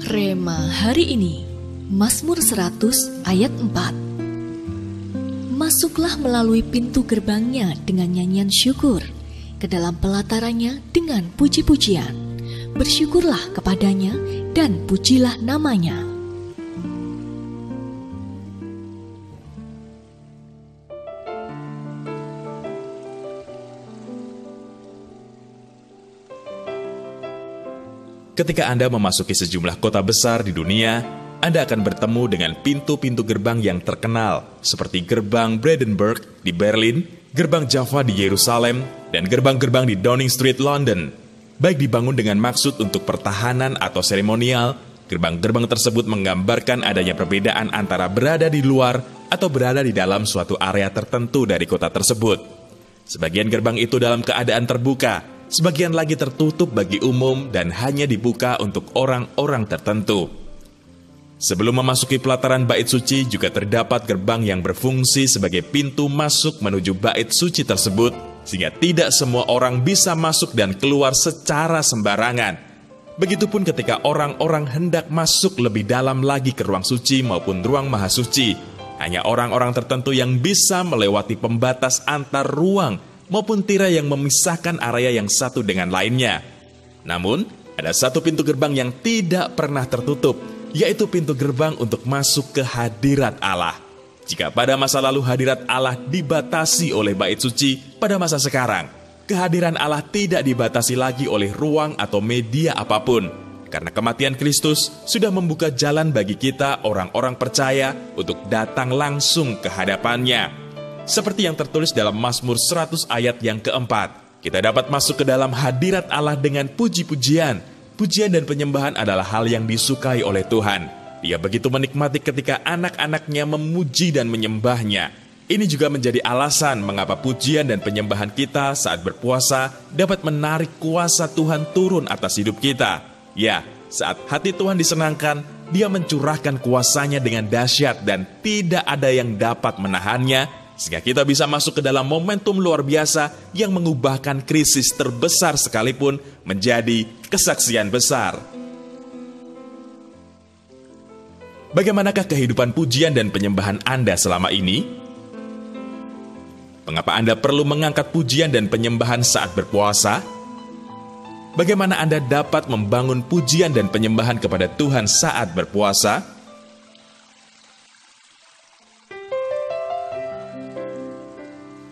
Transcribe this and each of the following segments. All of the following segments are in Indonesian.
Rema hari ini, Mazmur 100 ayat 4. Masuklah melalui pintu gerbangnya dengan nyanyian syukur, ke dalam pelatarannya dengan puji-pujian. Bersyukurlah kepadanya dan pujilah namanya. Ketika Anda memasuki sejumlah kota besar di dunia, Anda akan bertemu dengan pintu-pintu gerbang yang terkenal, seperti gerbang Brandenburg di Berlin, gerbang Java di Yerusalem, dan gerbang-gerbang di Downing Street, London. Baik dibangun dengan maksud untuk pertahanan atau seremonial, gerbang-gerbang tersebut menggambarkan adanya perbedaan antara berada di luar atau berada di dalam suatu area tertentu dari kota tersebut. Sebagian gerbang itu dalam keadaan terbuka, sebagian lagi tertutup bagi umum dan hanya dibuka untuk orang-orang tertentu. Sebelum memasuki pelataran bait suci juga terdapat gerbang yang berfungsi sebagai pintu masuk menuju bait suci tersebut, sehingga tidak semua orang bisa masuk dan keluar secara sembarangan. Begitupun ketika orang-orang hendak masuk lebih dalam lagi ke ruang suci maupun ruang maha suci, hanya orang-orang tertentu yang bisa melewati pembatas antar ruang maupun tirai yang memisahkan area yang satu dengan lainnya. Namun, ada satu pintu gerbang yang tidak pernah tertutup, yaitu pintu gerbang untuk masuk ke hadirat Allah. Jika pada masa lalu hadirat Allah dibatasi oleh bait suci, pada masa sekarang, kehadiran Allah tidak dibatasi lagi oleh ruang atau media apapun, karena kematian Kristus sudah membuka jalan bagi kita orang-orang percaya untuk datang langsung ke hadapannya. Seperti yang tertulis dalam Mazmur 100 ayat yang keempat, kita dapat masuk ke dalam hadirat Allah dengan puji-pujian. Pujian dan penyembahan adalah hal yang disukai oleh Tuhan. Dia begitu menikmati ketika anak-anaknya memuji dan menyembahnya. Ini juga menjadi alasan mengapa pujian dan penyembahan kita saat berpuasa dapat menarik kuasa Tuhan turun atas hidup kita. Ya, saat hati Tuhan disenangkan, Dia mencurahkan kuasanya dengan dahsyat dan tidak ada yang dapat menahannya, sehingga kita bisa masuk ke dalam momentum luar biasa yang mengubahkan krisis terbesar sekalipun menjadi kesaksian besar. Bagaimanakah kehidupan pujian dan penyembahan Anda selama ini? Mengapa Anda perlu mengangkat pujian dan penyembahan saat berpuasa? Bagaimana Anda dapat membangun pujian dan penyembahan kepada Tuhan saat berpuasa?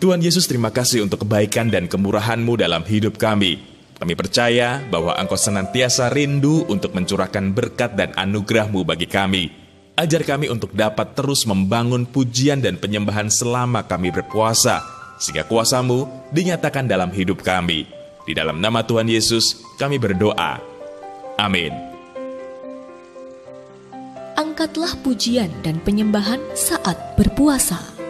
Tuhan Yesus, terima kasih untuk kebaikan dan kemurahan-Mu dalam hidup kami. Kami percaya bahwa Engkau senantiasa rindu untuk mencurahkan berkat dan anugerah-Mu bagi kami. Ajar kami untuk dapat terus membangun pujian dan penyembahan selama kami berpuasa, sehingga kuasa-Mu dinyatakan dalam hidup kami. Di dalam nama Tuhan Yesus, kami berdoa. Amin. Angkatlah pujian dan penyembahan saat berpuasa.